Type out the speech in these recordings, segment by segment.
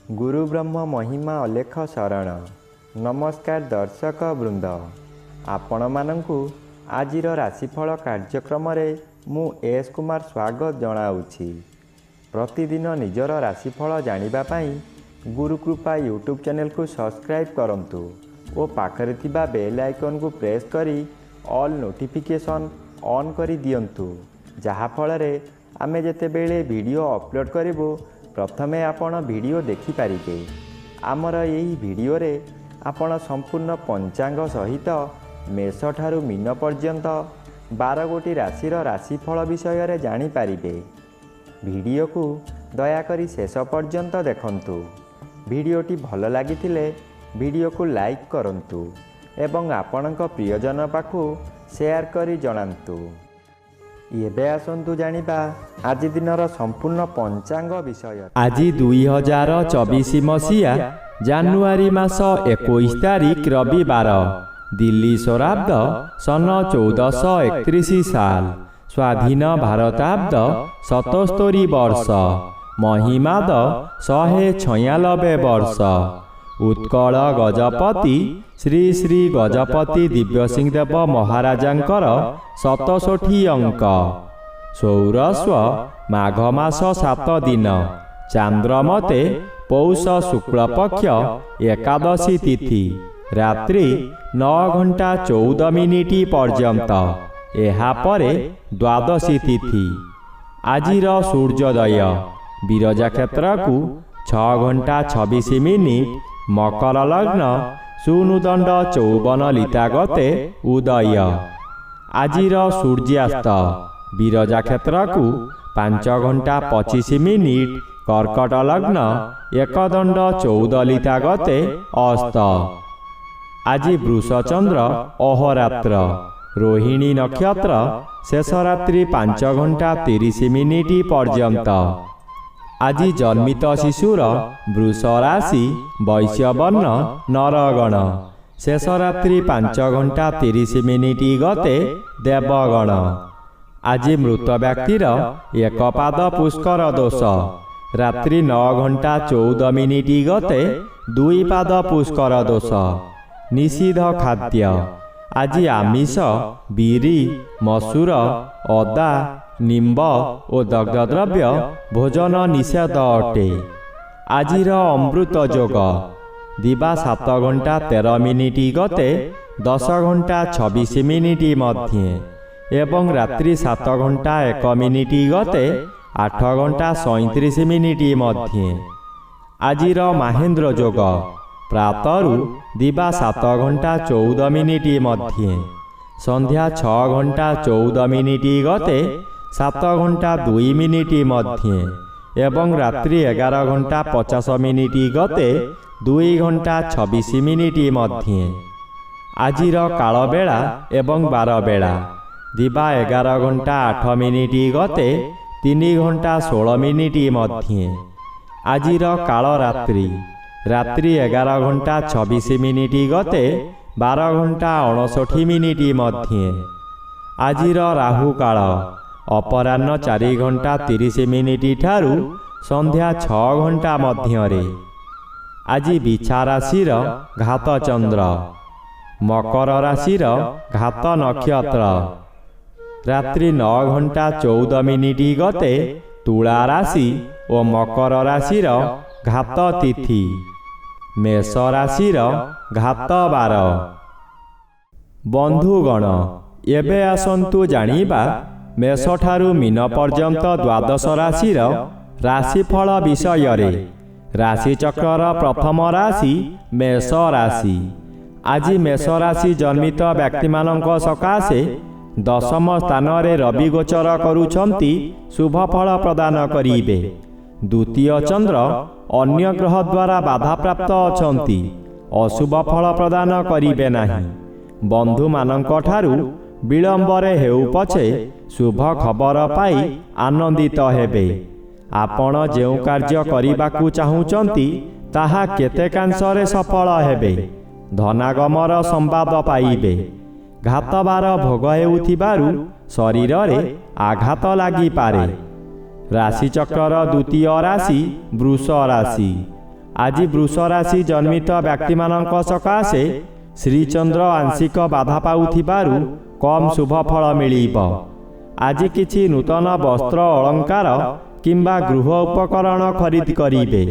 गुरु ब्रह्म महिमा अलेख शरण। नमस्कार दर्शक वृंद, आपण मानंकु आजिर राशिफल कार्यक्रम रे मु एस कुमार स्वागत जनाऊछि। प्रतिदिन निजर राशिफल जानिबा पई गुरुकृपा यूट्यूब चैनल को सब्सक्राइब करंतु ओ पाखरे थिबा बेल आइकन को प्रेस करी ऑल नोटिफिकेशन ऑन करी दियंतु, जहा फल रे आमे जेते बेले वीडियो अपलोड करिवो प्रथमे आपण वीडियो देखि पारिबे। आमर यही वीडियो रे आपण संपूर्ण पंचांग सहित मेष ठारू मीन पर्यंत 12 गोटी राशिर राशिफल विषय रे जानि पारिबे। वीडियो को दयाकरी शेष पर्यंत देखंतु। वीडियोटी भल लागिथिले वीडियो को लाइक करंतु एवं आपणक प्रियजन पाखु शेयर करी जणांतु। एबे आसंतु जानिबा आज दिनर संपूर्ण पंचांग विषय। आज 2024 मसीहा जानुआरी मास 21 तारिख रविवार, दिल्ली शराब्द सन 1431 साल, स्वाधीन भारताब्द 77 वर्ष, महिमाद 196 वर्ष। उत्कल गजपति श्री श्री गजपति दिव्यसिंह देव महाराजांकर 67 अंक। सौरस्व माघ मास 7 दिन, चांद्रमते पौष शुक्ल पक्ष एकादशी तिथि, रात्रि 9 घंटा 14 मिनिट पर्यंत। एहा परे द्वादशी तिथि। आजिर सूर्योदय विरजा क्षेत्र को 6 घंटा 26 मिनिट, मकर लग्न सुनुदंड 54 लिता गते उदय। आजिर सूर्यास्त विरजा क्षेत्र को 5 घंटा 25 मिनिट, कर्कट लग्न एकदंड 14 लिता गते अस्त। आज वृषचंद्र अहोरात्र, रोहिणी नक्षत्र शेष रात्रि 5 घंटा 30 मिनिट पर्यंत। आज जन्मित शिशुर वृष राशि वैश्यवर्ण नरगण, शेष रात्रि 5 घंटा 30 मिनिट गते देवगण। आज मृत व्यक्तिर एक पाद पुष्कर दोष, रात्रि 9 घंटा 14 मिनिट गते 2 पाद पुष्कर दोष। निषिद्ध खाद्य आज आमिष, बिरी, मसूर, अदा, निम्ब और दग्धद्रव्य भोजन निषेध अटे। आजिर अमृत योग दिवा 7 घंटा 13 मिनिट गते 10 घंटा 26 मिनिट मध्य, एवं रात्रि 7 घंटा 1 मिनिट गते 8 घंटा 37 मिनिट मध्य। आजिर महेन्द्र योग प्रातरु दिवा 7 घंटा 14 मिनिट मध्य, संध्या 6 घंटा 14 मिनिट गते 7 घंटा 2 मिनिट मध्य, एवं रात्रि 11 घंटा 50 मिनिट गते 2 घंटा 26 मिनिट मध्य। आजिर काल बेला एवं बार बेला दिवा 11 घंटा 8 मिनिट गते 3 घंटा 16 मिनिट मध्य। आजिर काल रात्रि रात्रि 11 घंटा 26 मिनिट गते 12 घंटा 59 मिनिट मध्य। आजिर राहु काल अपराह्न 4 घंटा 30 मिनिट ठारू संध्या 6 घंटा मध्य। आज बिछा राशिर घात चंद्र, मकर राशिर घात नक्षत्र, रात्रि 9 घंटा 14 मिनिट गते तुला राशि और मकर राशिर घात तिथि, मेष राशिर घात बार। बंधुगण एबे आसंतु जानिबा मेष ठारू मीन पर्यंत द्वादश राशिर राशिफल विषय रे। राशि चक्रर प्रथम राशि मेष राशि। आज मेष राशि जन्मित व्यक्ति मानक सकाशे 10म स्थान रे रवि गोचर करुछंती शुभ फल प्रदान करिबे। द्वितीय चंद्र अन्य ग्रह द्वारा बाधा प्राप्त अछंती, अशुभ फल प्रदान करिबे नाही। बंधु मानक ठारू विलंबरे हेउ पछे शुभ खबर पाई आनंदित हेबे। आपण जेउ कार्य करिबाकू चाहुचंती ताहा केतेकांशरे सफल हेबे। धनागमर संवाद पाइबे। घातबार भोग हेउथिबारु शरीर रे आघात लागि पारे। राशिचक्रर द्वितीय राशि वृष राशि। ଆଜି ବୃଷ ରାଶି ଜନ୍ମିତ ବ୍ୟକ୍ତିମାନଙ୍କ ସକାଶେ ଶ୍ରୀଚନ୍ଦ୍ର ଆଂଶିକ ବାଧା ପାଉଥିବାରୁ କମ୍ ଶୁଭ ଫଳ ମିଳିବ। ଆଜି କିଛି ନୂତନ ବସ୍ତ୍ର ଅଳଙ୍କାର କିମ୍ବା ଗୃହ ଉପକରଣ ଖରିଦ କରିବେ।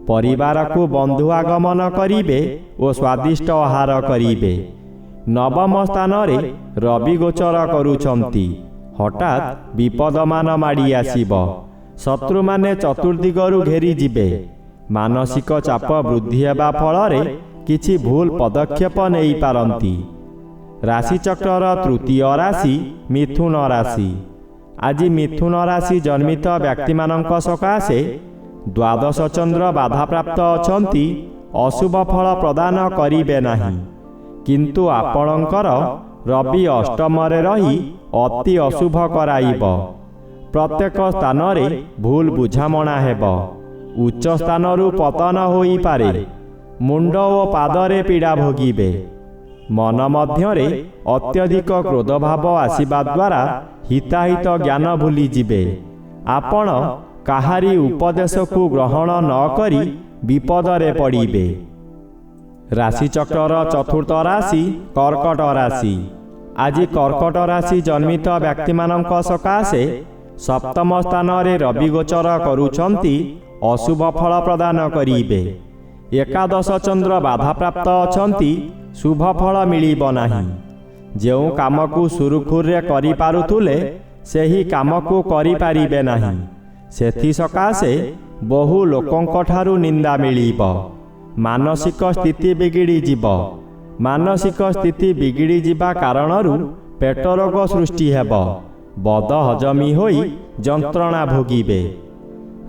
ପରିବାରକୁ ବନ୍ଧୁ ଆଗମନ କରିବେ ଓ ସ୍ୱାଦିଷ୍ଟ ଆହାର କରିବେ। ନବମ ସ୍ଥାନରେ ରବି ଗୋଚର କରୁଛନ୍ତି। ହଠାତ୍ ବିପଦମାନ ମାଡ଼ି ଆସିବ। ଶତ୍ରୁମାନେ ଚତୁର୍ଦିଗରୁ ଘେରିଯିବେ। ମାନସିକ ଚାପ ବୃଦ୍ଧି ହେବା ଫଳରେ କିଛି ଭୁଲ ପଦକ୍ଷେପ ନେଇପାରନ୍ତି। ରାଶିଚକ୍ରର ତୃତୀୟ ରାଶି ମିଥୁନ ରାଶି। ଆଜି ମିଥୁନ ରାଶି ଜନ୍ମିତ ବ୍ୟକ୍ତିମାନଙ୍କ ସକାଶେ ଦ୍ୱାଦଶ ଚନ୍ଦ୍ର ବାଧାପ୍ରାପ୍ତ ଅଛନ୍ତି। ଅଶୁଭ ଫଳ ପ୍ରଦାନ କରିବେ ନାହିଁ, କିନ୍ତୁ ଆପଣଙ୍କର ରବି ଅଷ୍ଟମରେ ରହି ଅତି ଅଶୁଭ କରାଇବ। ପ୍ରତ୍ୟେକ ସ୍ଥାନରେ ଭୁଲ ବୁଝାମଣା ହେବ। ଉଚ୍ଚ ସ୍ଥାନରୁ ପତନ ହୋଇପାରେ। ମୁଣ୍ଡ ଓ ପାଦରେ ପୀଡ଼ା ଭୋଗିବେ। ମନ ମଧ୍ୟରେ ଅତ୍ୟଧିକ କ୍ରୋଧଭାବ ଆସିବା ଦ୍ୱାରା ହିତାହିତ ଜ୍ଞାନ ଭୁଲିଯିବେ। ଆପଣ କାହାରି ଉପଦେଶକୁ ଗ୍ରହଣ ନ କରି ବିପଦରେ ପଡ଼ିବେ। ରାଶିଚକ୍ରର ଚତୁର୍ଥ ରାଶି କର୍କଟ ରାଶି। ଆଜି କର୍କଟ ରାଶି ଜନ୍ମିତ ବ୍ୟକ୍ତିମାନଙ୍କ ସକାଶେ ସପ୍ତମ ସ୍ଥାନରେ ରବି ଗୋଚର କରୁଛନ୍ତି। ଅଶୁଭ ଫଳ ପ୍ରଦାନ କରିବେ। ଏକାଦଶ ଚନ୍ଦ୍ର ବାଧାପ୍ରାପ୍ତ ଅଛନ୍ତି। ଶୁଭ ଫଳ ମିଳିବ ନାହିଁ। ଯେଉଁ କାମକୁ ସୁରୁଖୁରୁରେ କରିପାରୁଥିଲେ ସେହି କାମକୁ କରିପାରିବେ ନାହିଁ। ସେଥିସକାଶେ ବହୁ ଲୋକଙ୍କଠାରୁ ନିନ୍ଦା ମିଳିବ। ମାନସିକ ସ୍ଥିତି ବିଗିଡ଼ିଯିବ। ମାନସିକ ସ୍ଥିତି ବିଗିଡ଼ିଯିବା କାରଣରୁ ପେଟ ରୋଗ ସୃଷ୍ଟି ହେବ। ବଦ ହଜମି ହୋଇ ଯନ୍ତ୍ରଣା ଭୋଗିବେ।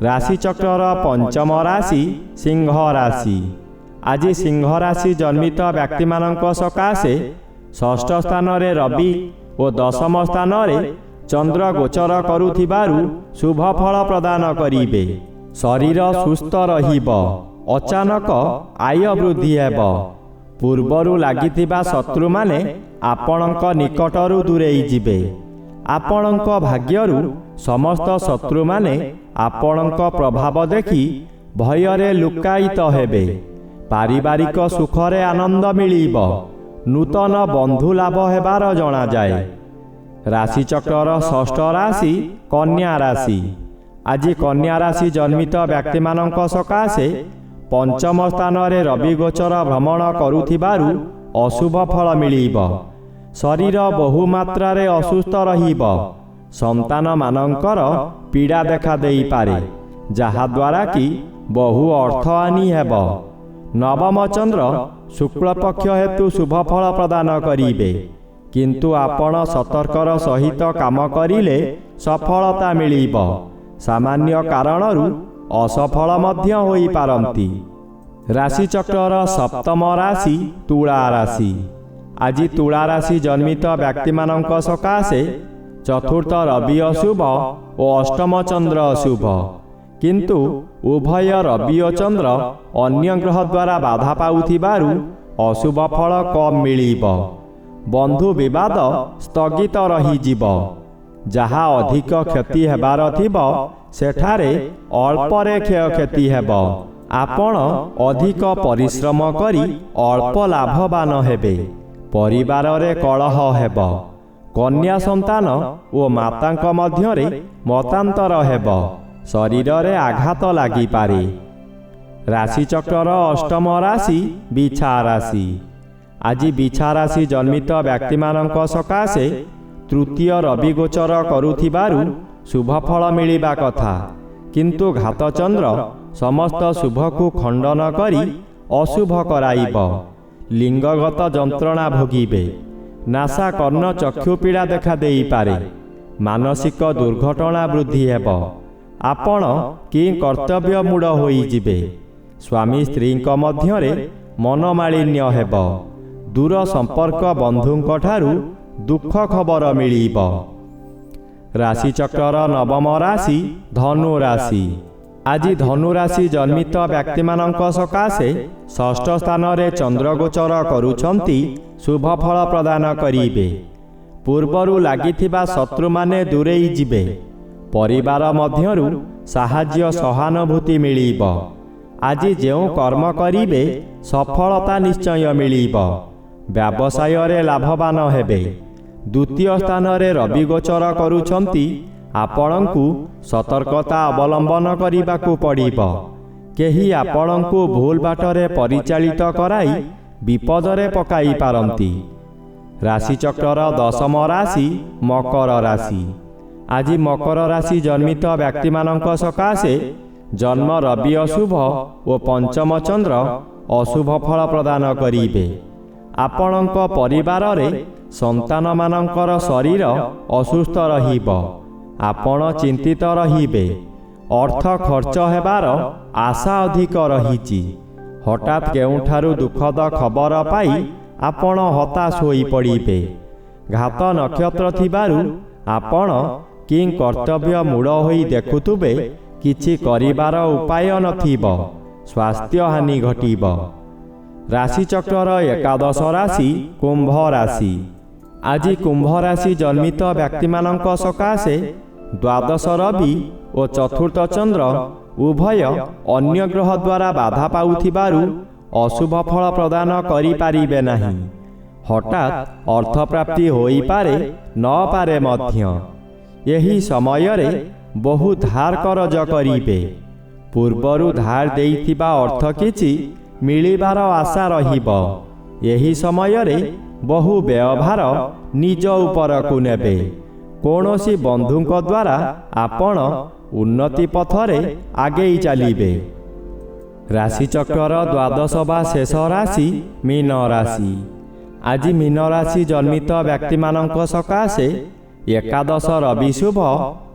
ରାଶିଚକ୍ରର ପଞ୍ଚମ ରାଶି ସିଂହ ରାଶି। ଆଜି ସିଂହ ରାଶି ଜନ୍ମିତ ବ୍ୟକ୍ତିମାନଙ୍କ ସକାଶେ ଷଷ୍ଠ ସ୍ଥାନରେ ରବି ଓ ଦଶମ ସ୍ଥାନରେ ଚନ୍ଦ୍ର ଗୋଚର କରୁଥିବାରୁ ଶୁଭ ଫଳ ପ୍ରଦାନ କରିବେ। ଶରୀର ସୁସ୍ଥ ରହିବ। ଅଚାନକ ଆୟ ବୃଦ୍ଧି ହେବ। ପୂର୍ବରୁ ଲାଗିଥିବା ଶତ୍ରୁମାନେ ଆପଣଙ୍କ ନିକଟରୁ ଦୂରେଇ ଯିବେ। ଆପଣଙ୍କ ଭାଗ୍ୟରୁ ସମସ୍ତ ଶତ୍ରୁମାନେ ଆପଣଙ୍କ ପ୍ରଭାବ ଦେଖି ଭୟରେ ଲୁକାୟିତ ହେବେ। ପାରିବାରିକ ସୁଖରେ ଆନନ୍ଦ ମିଳିବ। ନୂତନ ବନ୍ଧୁ ଲାଭ ହେବାର ଜଣାଯାଏ। ରାଶିଚକ୍ରର ଷଷ୍ଠ ରାଶି କନ୍ୟା ରାଶି। ଆଜି କନ୍ୟା ରାଶି ଜନ୍ମିତ ବ୍ୟକ୍ତିମାନଙ୍କ ସକାଶେ ପଞ୍ଚମ ସ୍ଥାନରେ ରବି ଗୋଚର ଭ୍ରମଣ କରୁଥିବାରୁ ଅଶୁଭ ଫଳ ମିଳିବ। ଶରୀର ବହୁ ମାତ୍ରାରେ ଅସୁସ୍ଥ ରହିବ। ସନ୍ତାନମାନଙ୍କର ପୀଡ଼ା ଦେଖା ଦେଇପାରେ, ଯାହାଦ୍ୱାରା କି ବହୁ ଅର୍ଥହାନି ହେବ। ନବମ ଚନ୍ଦ୍ର ଶୁକ୍ଳପକ୍ଷ ହେତୁ ଶୁଭ ଫଳ ପ୍ରଦାନ କରିବେ, କିନ୍ତୁ ଆପଣ ସତର୍କର ସହିତ କାମ କରିଲେ ସଫଳତା ମିଳିବ। ସାମାନ୍ୟ କାରଣରୁ ଅସଫଳ ମଧ୍ୟ ହୋଇପାରନ୍ତି। ରାଶିଚକ୍ରର ସପ୍ତମ ରାଶି ତୁଳା ରାଶି। ଆଜି ତୁଳା ରାଶି ଜନ୍ମିତ ବ୍ୟକ୍ତିମାନଙ୍କ ସକାଶେ ଚତୁର୍ଥ ରବି ଅଶୁଭ ଓ ଅଷ୍ଟମ ଚନ୍ଦ୍ର ଅଶୁଭ, କିନ୍ତୁ ଉଭୟ ରବି ଓ ଚନ୍ଦ୍ର ଅନ୍ୟ ଗ୍ରହ ଦ୍ୱାରା ବାଧା ପାଉଥିବାରୁ ଅଶୁଭ ଫଳ କମ୍ ମିଳିବ। ବନ୍ଧୁ ବିବାଦ ସ୍ଥଗିତ ରହିଯିବ। ଯାହା ଅଧିକ କ୍ଷତି ହେବାର ଥିବ ସେଠାରେ ଅଳ୍ପରେ କ୍ଷୟକ୍ଷତି ହେବ। ଆପଣ ଅଧିକ ପରିଶ୍ରମ କରି ଅଳ୍ପ ଲାଭବାନ ହେବେ। ପରିବାରରେ କଳହ ହେବ। କନ୍ୟା ସନ୍ତାନ ଓ ମାତାଙ୍କ ମଧ୍ୟରେ ମତାନ୍ତର ହେବ। ଶରୀରରେ ଆଘାତ ଲାଗିପାରେ। ରାଶିଚକ୍ରର ଅଷ୍ଟମ ରାଶି ବିଛା ରାଶି। ଆଜି ବିଛା ରାଶି ଜନ୍ମିତ ବ୍ୟକ୍ତିମାନଙ୍କ ସକାଶେ ତୃତୀୟ ରବି ଗୋଚର କରୁଥିବାରୁ ଶୁଭ ଫଳ ମିଳିବା କଥା, କିନ୍ତୁ ଘାତଚନ୍ଦ୍ର ସମସ୍ତ ଶୁଭକୁ ଖଣ୍ଡନ କରି ଅଶୁଭ କରାଇବ। ଲିଙ୍ଗଗତ ଯନ୍ତ୍ରଣା ଭୋଗିବେ। ନାସା କର୍ଣ୍ଣ ଚକ୍ଷୁ ପୀଡ଼ା ଦେଖା ଦେଇପାରେ। ମାନସିକ ଦୁର୍ଘଟଣା ବୃଦ୍ଧି ହେବ। ଆପଣ କି କର୍ତ୍ତବ୍ୟ ମୂଢ଼ ହୋଇଯିବେ। ସ୍ୱାମୀ ସ୍ତ୍ରୀଙ୍କ ମଧ୍ୟରେ ମନମାଳିନ୍ୟ ହେବ। ଦୂର ସମ୍ପର୍କ ବନ୍ଧୁଙ୍କଠାରୁ ଦୁଃଖ ଖବର ମିଳିବ। ରାଶିଚକ୍ରର ନବମ ରାଶି ଧନୁ ରାଶି। ଆଜି ଧନୁ ରାଶି ଜନ୍ମିତ ବ୍ୟକ୍ତିମାନଙ୍କ ସକାଶେ ଷଷ୍ଠ ସ୍ଥାନରେ ଚନ୍ଦ୍ରଗୋଚର କରୁଛନ୍ତି। ଶୁଭ ଫଳ ପ୍ରଦାନ କରିବେ। ପୂର୍ବରୁ ଲାଗିଥିବା ଶତ୍ରୁମାନେ ଦୂରେଇ ଯିବେ। ପରିବାର ମଧ୍ୟରୁ ସାହାଯ୍ୟ ସହାନୁଭୂତି ମିଳିବ। ଆଜି ଯେଉଁ କର୍ମ କରିବେ ସଫଳତା ନିଶ୍ଚୟ ମିଳିବ। ବ୍ୟବସାୟରେ ଲାଭବାନ ହେବେ। ଦ୍ୱିତୀୟ ସ୍ଥାନରେ ରବି ଗୋଚର କରୁଛନ୍ତି। ଆପଣଙ୍କୁ ସତର୍କତା ଅବଲମ୍ବନ କରିବାକୁ ପଡ଼ିବ। କେହି ଆପଣଙ୍କୁ ଭୁଲ ବାଟରେ ପରିଚାଳିତ କରାଇ ବିପଦରେ ପକାଇ ପାରନ୍ତି। ରାଶିଚକ୍ରର ଦଶମ ରାଶି ମକର ରାଶି। ଆଜି ମକର ରାଶି ଜନ୍ମିତ ବ୍ୟକ୍ତିମାନଙ୍କ ସକାଶେ ଜନ୍ମ ରବି ଅଶୁଭ ଓ ପଞ୍ଚମ ଚନ୍ଦ୍ର ଅଶୁଭ ଫଳ ପ୍ରଦାନ କରିବେ। ଆପଣଙ୍କ ପରିବାରରେ ସନ୍ତାନମାନଙ୍କର ଶରୀର ଅସୁସ୍ଥ ରହିବ। ଆପଣ ଚିନ୍ତିତ ରହିବେ। ଅର୍ଥ ଖର୍ଚ୍ଚ ହେବାର ଆଶା ଅଧିକ ରହିଛି। ହଠାତ୍ କେଉଁଠାରୁ ଦୁଃଖଦ ଖବର ପାଇ ଆପଣ ହତାଶ ହୋଇପଡ଼ିବେ। ଘାତ ନକ୍ଷତ୍ର ଥିବାରୁ ଆପଣ କି କର୍ତ୍ତବ୍ୟ ମୂଢ଼ ହୋଇ ଦେଖୁଥିବେ, କିଛି କରିବାର ଉପାୟ ନଥିବ। ସ୍ୱାସ୍ଥ୍ୟ ହାନି ଘଟିବ। ରାଶିଚକ୍ରର ଏକାଦଶ ରାଶି କୁମ୍ଭ ରାଶି। ଆଜି କୁମ୍ଭ ରାଶି ଜନ୍ମିତ ବ୍ୟକ୍ତିମାନଙ୍କ ସକାଶେ ଦ୍ୱାଦଶ ରବି ଓ ଚତୁର୍ଥ ଚନ୍ଦ୍ର ଉଭୟ ଅନ୍ୟ ଗ୍ରହ ଦ୍ୱାରା ବାଧା ପାଉଥିବାରୁ ଅଶୁଭ ଫଳ ପ୍ରଦାନ କରିପାରିବେ ନାହିଁ। ହଠାତ୍ ଅର୍ଥପ୍ରାପ୍ତି ହୋଇପାରେ ନପାରେ ମଧ୍ୟ। ଏହି ସମୟରେ ବହୁ ଧାର କରଜ କରିବେ। ପୂର୍ବରୁ ଧାର ଦେଇଥିବା ଅର୍ଥ କିଛି ମିଳିବାର ଆଶା ରହିବ। ଏହି ସମୟରେ ବହୁ ବ୍ୟୟଭାର ନିଜ ଉପରକୁ ନେବେ। କୌଣସି ବନ୍ଧୁଙ୍କ ଦ୍ୱାରା ଆପଣ ଉନ୍ନତି ପଥରେ ଆଗେଇ ଚାଲିବେ। ରାଶିଚକ୍ରର ଦ୍ୱାଦଶ ବା ଶେଷ ରାଶି ମୀନ ରାଶି। ଆଜି ମୀନ ରାଶି ଜନ୍ମିତ ବ୍ୟକ୍ତିମାନଙ୍କ ସକାଶେ ଏକାଦଶ ରବି ଶୁଭ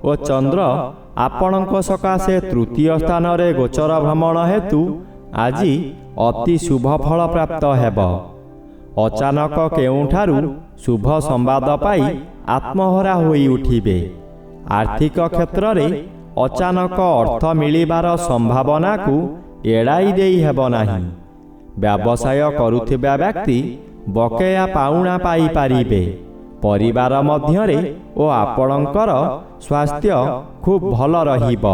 ଓ ଚନ୍ଦ୍ର ଆପଣଙ୍କ ସକାଶେ ତୃତୀୟ ସ୍ଥାନରେ ଗୋଚର ଭ୍ରମଣ ହେତୁ ଆଜି ଅତି ଶୁଭ ଫଳ ପ୍ରାପ୍ତ ହେବ। ଅଚାନକ କେଉଁଠାରୁ ଶୁଭ ସମ୍ବାଦ ପାଇ ଆତ୍ମହରା ହୋଇ ଉଠିବେ। ଆର୍ଥିକ କ୍ଷେତ୍ରରେ ଅଚାନକ ଅର୍ଥ ମିଳିବାର ସମ୍ଭାବନାକୁ ଏଡ଼ାଇ ଦେଇ ହେବ ନାହିଁ। ବ୍ୟବସାୟ କରୁଥିବା ବ୍ୟକ୍ତି ବକେୟା ପାଉଣା ପାଇପାରିବେ। ପରିବାର ମଧ୍ୟରେ ଓ ଆପଣଙ୍କର ସ୍ୱାସ୍ଥ୍ୟ ଖୁବ୍ ଭଲ ରହିବ।